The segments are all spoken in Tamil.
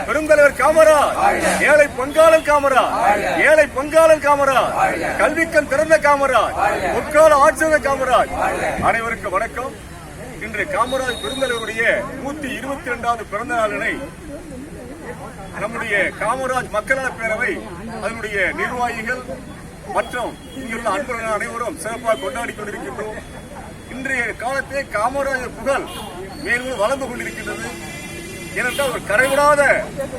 பெருந்தலைவர் காமராஜ், ஏழை பங்காளன் காமராஜ், ஏழை பங்காளன் காமராஜ், கல்விக்கண் திறந்த காமராஜ், முற்கால ஆட்சியர் காமராஜ். அனைவருக்கும் வணக்கம். இன்று காமராஜ் பெருந்தலைவருடைய 122வது பிறந்த நாளினை நம்முடைய காமராஜ் மக்கள் நலப் பேரவை அதனுடைய நிர்வாகிகள் மற்றும் இங்குள்ள அன்பர்கள் அனைவரும் சிறப்பாக கொண்டாடி கொண்டிருக்கின்றோம். இன்றைய காலத்தை காமராஜர் புகழ் மேலும் வளர்ந்து கொண்டிருக்கின்றது. ஏனென்றால் ஒரு கரைவிடாத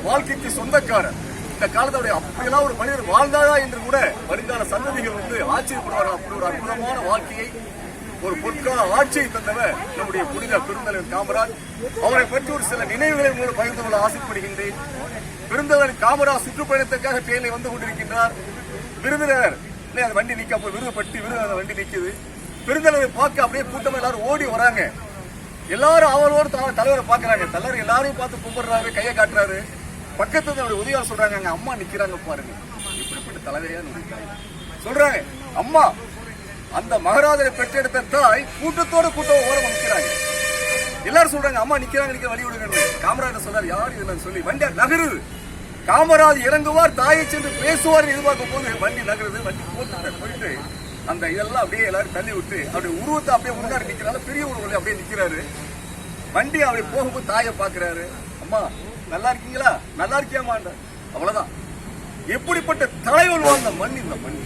வாழ்க்கைக்கு சொந்தக்காரர். இந்த காலத்துடைய அப்படியெல்லாம் ஒரு மனிதர் வாழ்ந்தாரா என்று கூட வருங்கால சந்ததிகள் ஆச்சரியப்படுவார்கள். அப்படி ஒரு அற்புதமான வாழ்க்கையை, ஒரு பொற்கால ஆட்சியை தந்தவர் நம்முடைய புனித பெருந்தலைவர் காமராஜ். அவரை பற்றி ஒரு சில நினைவுகளை மூலம் பகிர்ந்து கொள்ள ஆசைப்படுகின்றேன். பெருந்தலைவர் காமராஜ் சுற்றுப்பயணத்திற்காக ட்ரெயினில் வந்து கொண்டிருக்கின்றார். விருந்தினர் அந்த வண்டி நிக்க விருதுபட்டு விருது வண்டி நிக்குது. பெருந்தலைவரை பார்க்க அப்படியே கூட்டம் எல்லாரும் ஓடி வராங்க. எல்லாரும் அவரோடு தலைவரை பாக்குறாங்க. தலைவர் எல்லாரையும் பார்த்து கும்பிடுறாரு, கையை காட்டுறாரு. பக்கத்துல உதவியாளர் சொல்றாங்க, அங்க அம்மா நிக்கிறாங்க பாருங்க, இப்படிப்பட்ட தலைவரையா சொல்றாங்க. அம்மா அந்த மகாராஜரை பெற்றெடுத்த தாய் கூட்டத்தோட கூட்டம் ஓரம் நிற்கிறாங்க. எல்லாரும் சொல்றாங்க அம்மா நிக்கிறாங்க, வழி விடுங்க. காமராஜர் சொல்றாரு, யார் இதுல சொல்லி வண்டி நகருது. காமராஜ் இறங்குவார், தாயை சென்று பேசுவார் எதிர்பார்க்கும் போது வண்டி நகருது. வண்டி போயிட்டு அந்த இதெல்லாம் அப்படியே எல்லாரும் தள்ளி விட்டு அவருடைய உருவத்தை அப்படியே முன்னாடி நிக்கிறாரு. பெரிய உருவம் அப்படியே நிக்கிறாரு. வண்டி அப்படி போகும்போது தாயை பாக்குறாரு. அம்மா நல்லா இருக்கீங்களா, நல்லா இருக்கியாமான்ற. அவ்வளவுதான். எப்படிப்பட்ட தலைவர் வாழ்ந்த மண் இந்த மண்.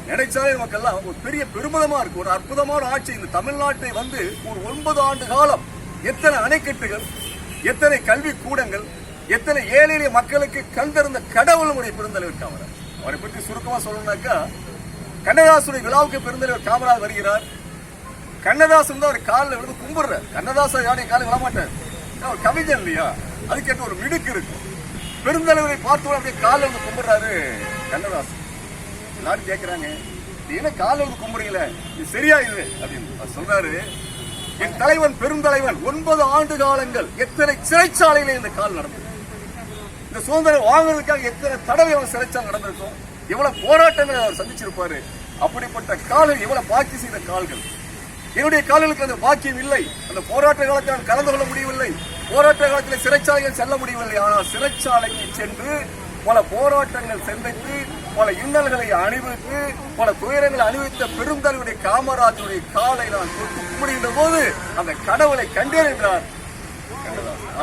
நினைச்சாலே மக்கள்லாம் ஒரு பெரிய பெருமிதமா இருக்கு. ஒரு அற்புதமான ஆட்சி இந்த தமிழ்நாட்டை வந்து ஒரு 9 ஆண்டு காலம் எத்தனை அணைக்கட்டுகள், எத்தனை கல்வி கூடங்கள், எத்தனை ஏழை எளிய மக்களுக்கு கண் திறந்த கடவுளுடைய பெருந்தலைவர் காமராஜ். அவரை பற்றி சுருக்கமா சொல்லணும்னாக்கா, கண்ணதாசனுடைய விழாவுக்கு பெருந்தலைவர் காமராஜ் வருகிறார். கண்ணதாசன் தான் அவர் காலில் விழுந்து கும்பிடுறார். கண்ணதாசன் யாரையும் காலில் விழமாட்டார். அவர் கவிஞன் இல்லையா, அதுக்கேற்ற ஒரு மிடுக்கு இருக்கு. பெருந்தலைவரை பார்த்து அப்படியே காலில் வந்து கும்பிடுறாரு கண்ணதாசன். எல்லாரும் கேட்கிறாங்க, என்ன காலில் வந்து கும்பிடுறீங்கள, இது சரியா இது அப்படின்னு சொல்றாரு. என் தலைவன் பெருந்தலைவன் 9 ஆண்டு காலங்கள் எத்தனை சிறைச்சாலையில இந்த கால் நடந்தது. இந்த சுதந்திரம் வாங்குறதுக்காக எத்தனை தடவை அவர் சிறைச்சாலை நடந்திருக்கும், எவ்வளவு போராட்டங்களை அவர் சந்திச்சிருப்பாரு. அப்படிப்பட்ட கால்கள், எவ்வளவு பாக்கி செய்த கால்கள். என்னுடைய கால்களுக்கு அந்த பாக்கியம் இல்லை. அந்த போராட்ட காலத்தில் கலந்து கொள்ள முடியவில்லை. போராட்ட காலத்தில் சிறைச்சாலைகள் செல்ல முடியவில்லை. ஆனால் சிறைச்சாலைக்கு சென்று பல போராட்டங்கள் சந்தித்து, பல இன்னல்களை அணிவித்து, பல துயரங்களை அணிவித்த பெருந்தலைவருடைய காமராஜருடைய காலை நான் கும்பிடுகின்ற போது அந்த கடவுளை கண்டேன் என்றார்.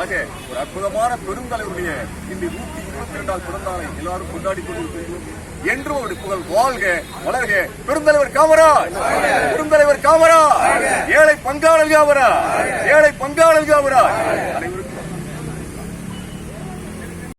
ஆக ஒரு அற்புதமான பெருந்தலைவருடைய இந்த 122வது பிறந்தநாளை எல்லாரும் கொண்டாடி கொண்டிருக்கிறோம். என்றும் அவருடைய புகழ் வாழ்க வளர்க. பெருந்தலைவர் காமராஜ், பெருந்தலைவர் காமராஜ், ஏழை பங்காளர் காமராஜ், ஏழை பங்காளர் காமராஜ்.